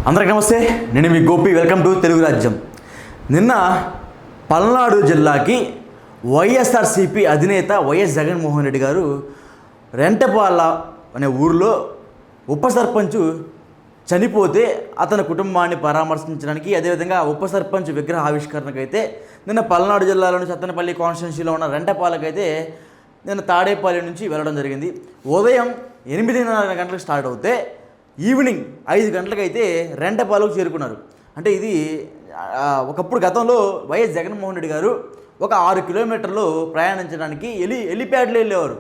అందరికీ నమస్తే. నేను మీ గోపి. వెల్కమ్ టు తెలుగు రాజ్యం. నిన్న పల్నాడు జిల్లాకి వైఎస్ఆర్సీపీ అధినేత వైఎస్ జగన్మోహన్ రెడ్డి గారు రెంటపాల అనే ఊరిలో ఉప సర్పంచ్ చనిపోతే అతని కుటుంబాన్ని పరామర్శించడానికి, అదేవిధంగా ఉప సర్పంచ్ విగ్రహ ఆవిష్కరణకైతే నిన్న పల్నాడు జిల్లాలోని సత్తెనపల్లి కాన్స్టిట్యున్సీలో ఉన్న రెంటపాలకైతే నిన్న తాడేపల్లి నుంచి వెళ్ళడం జరిగింది. ఉదయం 8:30 గంటలకు స్టార్ట్ అవుతే ఈవినింగ్ 5 గంటలకైతే రెంటపాలకు చేరుకున్నారు. అంటే ఇది ఒకప్పుడు గతంలో వైఎస్ జగన్మోహన్ రెడ్డి గారు ఒక 6 కిలోమీటర్లు ప్రయాణించడానికి హెలిప్యాడ్లో వెళ్ళేవారు.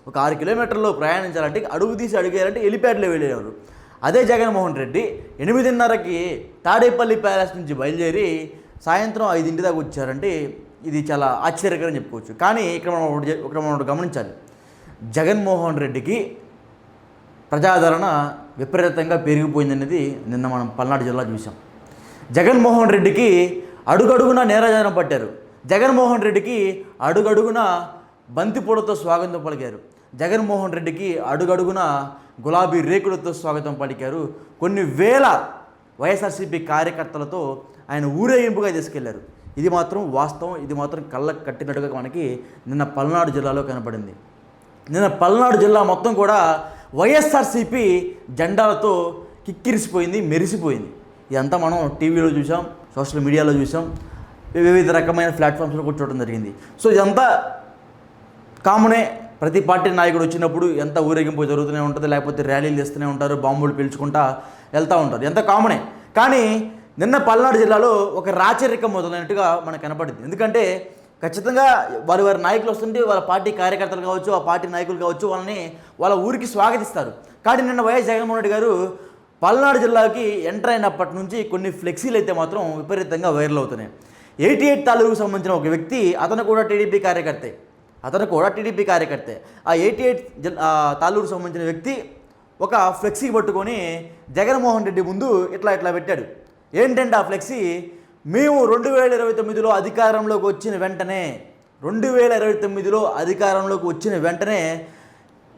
ఒక 6 కిలోమీటర్లు ప్రయాణించాలంటే అడుగు తీసి అడిగేయాలంటే హెలిప్యాడ్లో వెళ్ళేవారు. అదే జగన్మోహన్ రెడ్డి 8:30కి తాడేపల్లి ప్యాలెస్ నుంచి బయలుదేరి సాయంత్రం 5 దాకా వచ్చారంటే ఇది చాలా ఆశ్చర్యకరం చెప్పుకోవచ్చు. కానీ ఇక్కడ మనం గమనించాలి, జగన్మోహన్ రెడ్డికి ప్రజాదరణ విపరీతంగా పెరిగిపోయిందనేది నిన్న మనం పల్నాడు జిల్లా చూసాం. జగన్మోహన్ రెడ్డికి అడుగడుగున నీరాజనం పట్టారు. జగన్మోహన్ రెడ్డికి అడుగడుగున బంతిపూలతో స్వాగతం పలికారు. జగన్మోహన్ రెడ్డికి అడుగడుగున గులాబీ రేకులతో స్వాగతం పలికారు. కొన్ని వేల వైఎస్ఆర్సీపీ కార్యకర్తలతో ఆయన ఊరేగింపుగా తీసుకెళ్లారు. ఇది మాత్రం వాస్తవం. ఇది మాత్రం కళ్ళకు కట్టినట్టుగా మనకి నిన్న పల్నాడు జిల్లాలో కనపడింది. నిన్న పల్నాడు జిల్లా మొత్తం కూడా వైఎస్ఆర్సీపీ జెండాలతో కిక్కిరిసిపోయింది, మెరిసిపోయింది. ఇదంతా మనం టీవీలో చూసాం, సోషల్ మీడియాలో చూసాం, వివిధ రకమైన ప్లాట్ఫామ్స్లో కూడా చూడడం జరిగింది. సో ఇదంతా కామనే. ప్రతి పార్టీ నాయకుడు వచ్చినప్పుడు ఎంత ఊరేగింపు జరుగుతూనే ఉంటుంది, లేకపోతే ర్యాలీలు చేస్తూనే ఉంటారు, బాంబులు పీల్చుకుంటా వెళ్తూ ఉంటారు, ఎంత కామనే. కానీ నిన్న పల్నాడు జిల్లాలో ఒక రాచరికం మొదలైనట్టుగా మనకు కనపడింది. ఎందుకంటే ఖచ్చితంగా వారి నాయకులు వస్తుంటే వాళ్ళ పార్టీ కార్యకర్తలు కావచ్చు, ఆ పార్టీ నాయకులు కావచ్చు, వాళ్ళ ఊరికి స్వాగతిస్తారు. కానీ నిన్న వైఎస్ జగన్మోహన్ రెడ్డి గారు పల్నాడు జిల్లాకి ఎంటర్ అయినప్పటి నుంచి కొన్ని ఫ్లెక్సీలు అయితే మాత్రం విపరీతంగా వైరల్ అవుతున్నాయి. 88 తాలూరుకు సంబంధించిన ఒక వ్యక్తి, అతను కూడా టీడీపీ కార్యకర్తే. ఆ 88 తాలూరుకు సంబంధించిన వ్యక్తి ఒక ఫ్లెక్సీ పట్టుకొని జగన్మోహన్ రెడ్డి ముందు ఇట్లా పెట్టాడు. ఏంటంటే ఆ ఫ్లెక్సీ, మేము 2029లో అధికారంలోకి వచ్చిన వెంటనే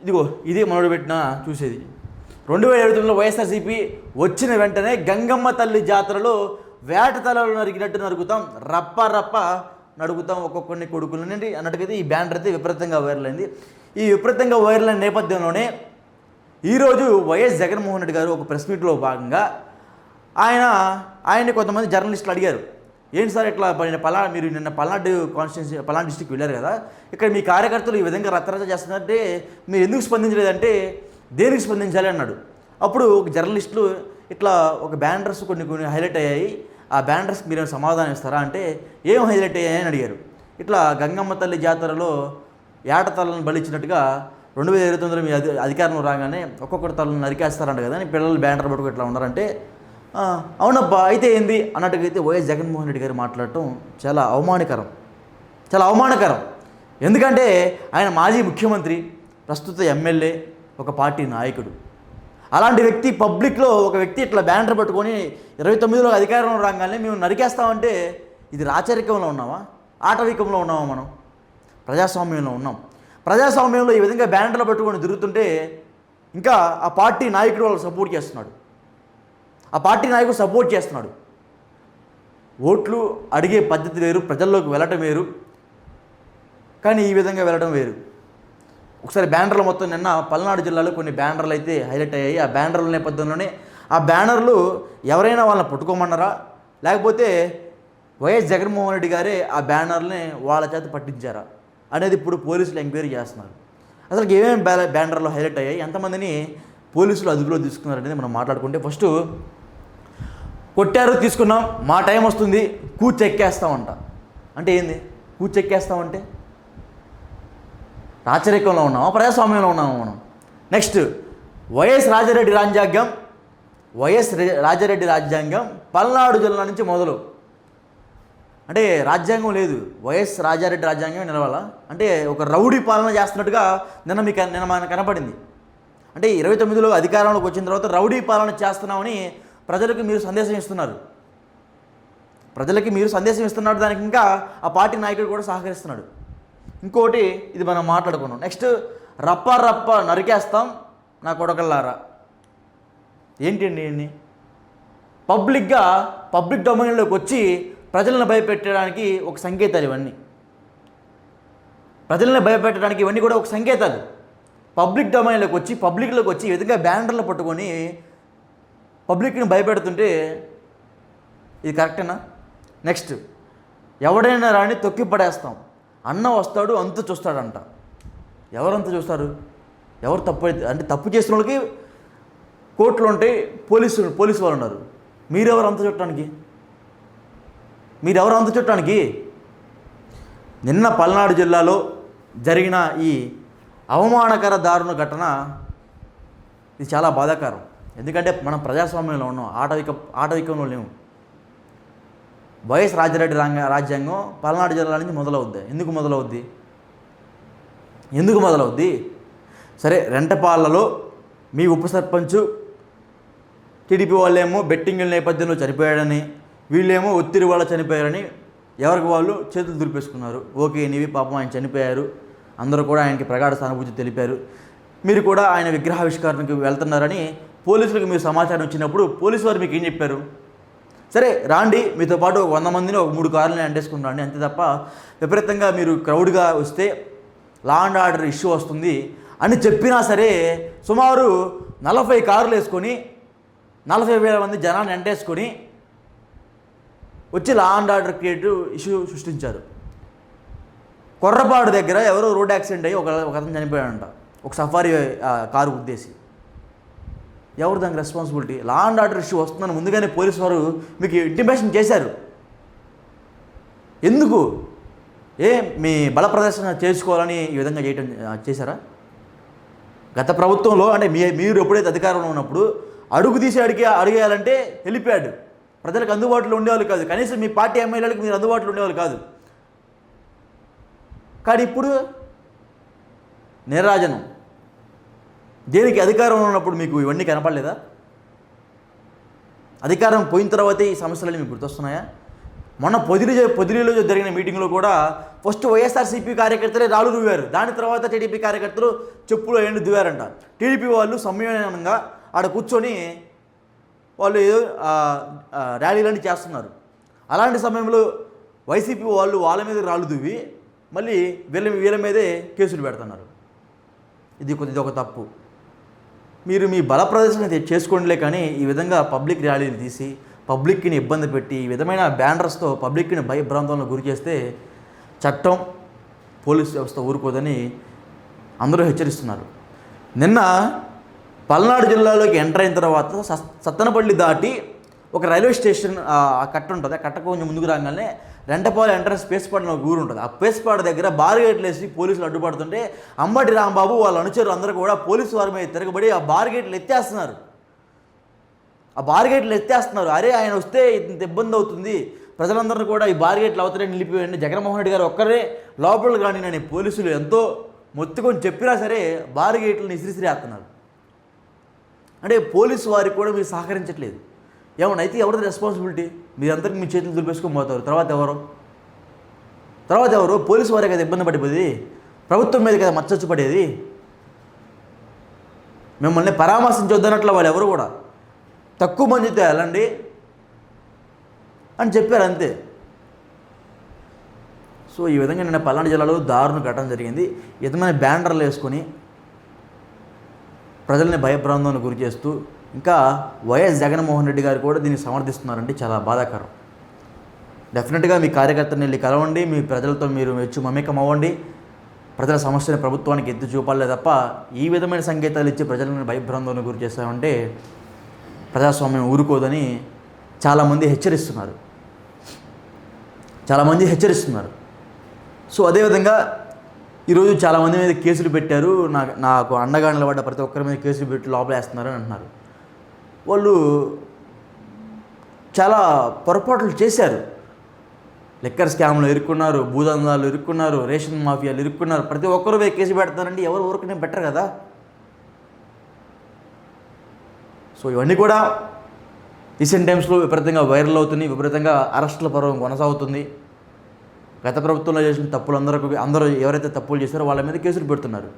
ఇదిగో ఇది మనోడు పెట్టిన చూసేది. 2029లో వైఎస్ఆర్సీపీ వచ్చిన వెంటనే గంగమ్మ తల్లి జాతరలో వేట తలలు నరికినట్టు నరుకుతాం, రప్ప నడుగుతాం ఒక్కొక్కరిని కొడుకులనండి అన్నట్టుగా ఈ బ్యానర్ అయితే విపరీతంగా వైరల్ అయింది. ఈ విపరీతంగా వైరల్ అయిన నేపథ్యంలోనే ఈరోజు వైఎస్ జగన్మోహన్ రెడ్డి గారు ఒక ప్రెస్ మీట్లో భాగంగా ఆయన్ని కొంతమంది జర్నలిస్టులు అడిగారు, ఏంటి సార్ ఇట్లా మీరు నిన్న పల్నాడు డిస్ట్రిక్ట్ వెళ్ళారు కదా, ఇక్కడ మీ కార్యకర్తలు ఈ విధంగా రచ్చరచ్చ చేస్తున్నారంటే మీరు ఎందుకు స్పందించలేదంటే దేనికి స్పందించాలి అన్నాడు. అప్పుడు ఒక జర్నలిస్టులు ఇట్లా ఒక బ్యానర్స్ కొన్ని హైలైట్ అయ్యాయి, ఆ బ్యానర్స్కి మీరు సమాధానం ఇస్తారా అంటే ఏం హైలైట్ అయ్యాయని అడిగారు. ఇట్లా గంగమ్మ తల్లి జాతరలో ఏట తలను బలిచ్చినట్టుగా 2029లో మీ అధికారంలో రాగానే ఒక్కొక్కటి తలను నరికేస్తారంట కదా అని పిల్లలు బ్యానర్ పట్టుకు ఇట్లా ఉన్నారంటే అవునబ్బా అయితే ఏంది అన్నట్టుగా అయితే వైఎస్ జగన్మోహన్ రెడ్డి గారు మాట్లాడటం చాలా అవమానకరం. ఎందుకంటే ఆయన మాజీ ముఖ్యమంత్రి, ప్రస్తుత ఎమ్మెల్యే, ఒక పార్టీ నాయకుడు. అలాంటి వ్యక్తి పబ్లిక్లో ఒక వ్యక్తి ఇట్లా బ్యానర్ పట్టుకొని 29లో అధికారంలో రాగానే మేము నరికేస్తామంటే ఇది రాచరికంలో ఉన్నామా, ఆటవికంలో ఉన్నామా? మనం ప్రజాస్వామ్యంలో ఉన్నాం. ప్రజాస్వామ్యంలో ఈ విధంగా బ్యానర్లు పట్టుకొని తిరుగుతుంటే ఇంకా ఆ పార్టీ నాయకుడు వాళ్ళు సపోర్ట్ చేస్తున్నాడు. ఓట్లు అడిగే పద్ధతి వేరు, ప్రజల్లోకి వెళ్ళటం వేరు, కానీ ఈ విధంగా వెళ్ళడం వేరు. ఒకసారి బ్యానర్లు మొత్తం నిన్న పల్నాడు జిల్లాలో కొన్ని బ్యానర్లు అయితే హైలైట్ అయ్యాయి. ఆ బ్యానర్ల నేపథ్యంలోనే ఆ బ్యానర్లు ఎవరైనా వాళ్ళని పట్టుకోమన్నారా, లేకపోతే వైఎస్ జగన్మోహన్ రెడ్డి గారే ఆ బ్యానర్ని వాళ్ళ చేత పట్టించారా అనేది ఇప్పుడు పోలీసులు ఎంక్వైరీ చేస్తున్నారు. అసలు ఏమేమి బ్యానర్లు హైలైట్ అయ్యాయి, ఎంతమందిని పోలీసులు అదుపులో తీసుకున్నారు అనేది మనం మాట్లాడుకుంటే, ఫస్ట్ కొట్టారు తీసుకున్నాం, మా టైం వస్తుంది కూర్చెక్కేస్తామంట. అంటే ఏంది కూర్చెక్కేస్తామంటే? రాచరికంలో ఉన్నామా, ప్రజాస్వామ్యంలో ఉన్నామా మనం? నెక్స్ట్ వైఎస్ రాజారెడ్డి రాజ్యాంగం పల్నాడు జిల్లా నుంచి మొదలు. అంటే రాజ్యాంగం లేదు, వైఎస్ రాజారెడ్డి రాజ్యాంగం నిలవాలా అంటే ఒక రౌడీ పాలన చేస్తున్నట్టుగా నిన్న మనకు కనపడింది. అంటే 29లో అధికారంలోకి వచ్చిన తర్వాత రౌడీ పాలన చేస్తున్నామని ప్రజలకు మీరు సందేశం ఇస్తున్నారు. దానికి ఇంకా ఆ పార్టీ నాయకుడు కూడా సహకరిస్తున్నాడు. ఇంకోటి ఇది మనం మాట్లాడుకున్నాం. నెక్స్ట్ రప్ప నరికేస్తాం నా కొడకల్లారా. ఏంటండి పబ్లిక్ డొమైన్లోకి వచ్చి ప్రజలను భయపెట్టడానికి ఒక సంకేతాలు ఇవన్నీ. ప్రజలను భయపెట్టడానికి ఇవన్నీ కూడా ఒక సంకేతాలు. పబ్లిక్ డొమైన్లోకి వచ్చి ఈ విధంగా బ్యానర్లు పట్టుకొని పబ్లిక్ని భయపెడుతుంటే ఇది కరెక్టేనా? నెక్స్ట్, ఎవడైనా రాని తొక్కి పడేస్తాం, అన్న వస్తాడు అంత చూస్తాడంట. ఎవరంతా చూస్తారు? ఎవరు తప్పు అంటే తప్పు చేసిన వాళ్ళకి కోర్టులు ఉంటాయి, పోలీసు వాళ్ళు ఉన్నారు. మీరెవరు అంత చుట్టానికి? నిన్న పల్నాడు జిల్లాలో జరిగిన ఈ అవమానకర దారుణ ఘటన ఇది చాలా బాధాకరం. ఎందుకంటే మనం ప్రజాస్వామ్యంలో ఉన్నాం, ఆటవికంలో లేము. వైఎస్ రాజారెడ్డి రాజ్యాంగం పల్నాడు జిల్లా నుంచి మొదలవుద్ది. ఎందుకు మొదలవుద్ది? సరే, రెంటపాలలో మీ ఉప సర్పంచ్ టీడీపీ వాళ్ళేమో బెట్టింగుల నేపథ్యంలో చనిపోయాడని, వీళ్ళేమో ఒత్తిడి వల్ల చనిపోయారని ఎవరికి వాళ్ళు చేతులు దులిపేసుకున్నారు. ఓకే, నీవి పాపం ఆయన చనిపోయారు, అందరూ కూడా ఆయనకి ప్రగాఢ సానుభూతి తెలిపారు, మీరు కూడా ఆయన విగ్రహావిష్కరణకు వెళ్తున్నారని పోలీసులకు మీరు సమాచారం ఇచ్చినప్పుడు పోలీసు వారు మీకు ఏం చెప్పారు? సరే రాండి, మీతో పాటు 100 మందిని ఒక 3 కార్లని అంటేసుకుని అంతే తప్ప విపరీతంగా మీరు క్రౌడ్గా వస్తే లా అండ్ ఆర్డర్ ఇష్యూ వస్తుంది అని చెప్పినా సరే సుమారు 40 కార్లు వేసుకొని 40,000 మంది జనాన్ని అంటేసుకొని వచ్చి లా అండ్ ఆర్డర్ ఇష్యూ సృష్టించారు. కొర్రపాడు దగ్గర ఎవరో రోడ్ యాక్సిడెంట్ అయ్యి ఒక అతను చనిపోయాడంట, ఒక సఫారీ కారు ఉద్దేశి. ఎవరు దానికి responsibility? Law and order issue వస్తుందని ముందుగానే పోలీసు వారు మీకు ఇంటిమేషన్ చేశారు. ఎందుకు? మీ బల ప్రదర్శన చేసుకోవాలని ఈ విధంగా చేశారా? గత ప్రభుత్వంలో అంటే మీరు ఎప్పుడైతే అధికారంలో ఉన్నప్పుడు అడుగు తీసి అడిగేయాలంటే హెలిప్యాడ్ ప్రజలకు అందుబాటులో ఉండేవాళ్ళు కాదు, కనీసం మీ పార్టీ ఎమ్మెల్యేలకు మీరు అందుబాటులో ఉండేవాళ్ళు కాదు. కానీ ఇప్పుడు నీరాజనం. దేనికి? అధికారంలో ఉన్నప్పుడు మీకు ఇవన్నీ కనపడలేదా? అధికారం పోయిన తర్వాతే ఈ సమస్యలన్నీ మీకు గుర్తొస్తున్నాయా? మొన్న పొదిలిలో జరిగిన మీటింగ్లో కూడా ఫస్ట్ వైఎస్ఆర్సీపీ కార్యకర్తలే రాళ్ళు దువ్వారు, దాని తర్వాత టీడీపీ కార్యకర్తలు చెప్పులు ఎండు దువ్వారంట. టీడీపీ వాళ్ళు సంయమనంగా ఆడ కూర్చొని వాళ్ళు ఏదో ర్యాలీలన్నీ చేస్తున్నారు. అలాంటి సమయంలో వైసీపీ వాళ్ళు వాళ్ళ మీద రాళ్ళు దువ్వి మళ్ళీ వీళ్ళ మీదే కేసులు పెడుతున్నారు. ఇది ఒక తప్పు. మీరు మీ బల ప్రదర్శన చేసుకోండిలే, కానీ ఈ విధంగా పబ్లిక్ ర్యాలీలు తీసి పబ్లిక్ని ఇబ్బంది పెట్టి ఈ విధమైన బ్యానర్స్తో పబ్లిక్ని భయభ్రాంతంలో గురి చేస్తే చట్టం, పోలీస్ వ్యవస్థ ఊరుకోదని అందరూ హెచ్చరిస్తున్నారు. నిన్న పల్నాడు జిల్లాలోకి ఎంటర్ అయిన తర్వాత సత్తెనపల్లి దాటి ఒక రైల్వే స్టేషన్ కట్ట ఉంటుంది. ఆ కట్ట కొంచెం ముందుకు రాగానే రెంటపాలెం ఎంట్రన్స్ పేస్పాడు ఒక ఊరు ఉంటుంది. ఆ పేస్పాడు దగ్గర బార్గేట్లు వేసి పోలీసులు అడ్డుపడుతుంటే అంబటి రాంబాబు వాళ్ళ అనుచరులు అందరూ కూడా పోలీసు వారి మీద తిరగబడి ఆ బార్గేట్లు ఎత్తేస్తున్నారు. అరే ఆయన వస్తే ఇంత ఇబ్బంది అవుతుంది, ప్రజలందరూ కూడా ఈ బార్గేట్లు అవతలే నిలిపివేయండి, జగన్మోహన్ రెడ్డి గారు ఒక్కరే లోపలికి రాని అని పోలీసులు ఎంతో మొత్తుకొని చెప్పినా సరే బార్గేట్లను ఇసిరిసిరేస్తున్నారు. అంటే పోలీసు వారికి కూడా మీరు సహకరించట్లేదు. ఏమన్నా అయితే ఎవరిది రెస్పాన్సిబిలిటీ? మీరందరికీ మీ చేతులు దులిపేసుకొని పోతారు. తర్వాత ఎవరు? పోలీసు వారే కదా ఇబ్బంది పడిపోయేది, ప్రభుత్వం మీద కదా మచ్చొచ్చు పడేది. మిమ్మల్ని పరామర్శించొద్దన్నట్లు వాళ్ళు ఎవరు కూడా తక్కువ మందితో వెళ్ళండి అని చెప్పారు అంతే. సో ఈ విధంగా నిన్న పల్నాడు జిల్లాలో దారుణ ఘటన జరిగింది. విధమైన బ్యానర్లు వేసుకొని ప్రజల్ని భయభ్రాంతానికి గురి చేస్తూ ఇంకా వైఎస్ జగన్మోహన్ రెడ్డి గారు కూడా దీన్ని సమర్థిస్తున్నారంటే చాలా బాధాకరం. డెఫినెట్గా మీ కార్యకర్తని వెళ్ళి కలవండి, మీ ప్రజలతో మీరు మమేకం అవ్వండి, ప్రజల సమస్యని ప్రభుత్వానికి ఎత్తి చూపాలే తప్ప ఈ విధమైన సంకేతాలు ఇచ్చి ప్రజలను భయభ్రాంతానికి గురి చేస్తామంటే ప్రజాస్వామ్యం ఊరుకోదని చాలామంది హెచ్చరిస్తున్నారు. సో అదేవిధంగా ఈరోజు చాలామంది మీద కేసులు పెట్టారు. నాకు అండగా నిలబడ్డ ప్రతి ఒక్కరి మీద కేసులు పెట్టి లోపలేస్తున్నారని అంటున్నారు. వాళ్ళు చాలా పొరపాట్లు చేశారు. లిక్కర్ స్కామ్లో ఇరుక్కున్నారు, భూదందాలు ఇరుక్కున్నారు, రేషన్ మాఫియాలు ఇరుక్కున్నారు. ప్రతి ఒక్కరు మీద కేసు పెడతారండి, ఎవరు ఊరుకునే బెటర్ కదా. సో ఇవన్నీ కూడా రీసెంట్ టైమ్స్లో విపరీతంగా వైరల్ అవుతుంది, విపరీతంగా అరెస్టుల పర్వం కొనసాగుతుంది. గత ప్రభుత్వంలో చేసిన తప్పులు అందరూ ఎవరైతే తప్పులు చేశారో వాళ్ళ మీద కేసులు పెడుతున్నారు.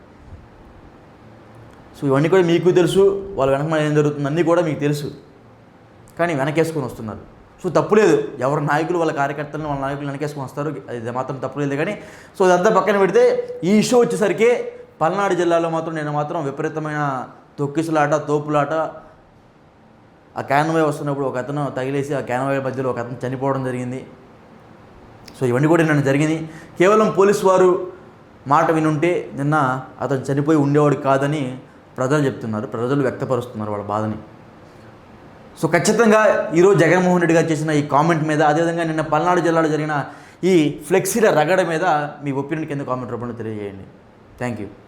సో ఇవన్నీ కూడా మీకు తెలుసు, వాళ్ళ వెనక ఏం జరుగుతుంది అన్నీ కూడా మీకు తెలుసు. కానీ వెనకేసుకొని వస్తున్నారు. సో తప్పులేదు, ఎవరి నాయకులు వాళ్ళ కార్యకర్తలను వాళ్ళ నాయకులు వెనకేసుకొని వస్తారు, అది మాత్రం తప్పులేదు. కానీ సో అదంతా పక్కన పెడితే ఈ ఇష్యూ వచ్చేసరికి పల్నాడు జిల్లాలో మాత్రం నేను మాత్రం విపరీతమైన తొక్కిసలాట, తోపులాట, ఆ క్యాన్వాయ్ వస్తున్నప్పుడు ఒక అతను తగిలేసి ఆ క్యాన్వాయ్ మధ్యలో ఒక అతను చనిపోవడం జరిగింది. సో ఇవన్నీ కూడా నిన్న జరిగింది. కేవలం పోలీసు వారు మాట వినుంటే నిన్న అతను చనిపోయి ఉండేవాడు కాదని ప్రజలు చెప్తున్నారు, ప్రజలు వ్యక్తపరుస్తున్నారు వాళ్ళ బాధని. సో ఖచ్చితంగా ఈరోజు జగన్మోహన్ రెడ్డి గారు చేసిన ఈ కామెంట్ మీద, అదేవిధంగా నిన్న పల్నాడు జిల్లాలో జరిగిన ఈ ఫ్లెక్సీల రగడ మీద మీ ఒపీనియన్ కింద కామెంట్ రూపంలో తెలియజేయండి. Thank you.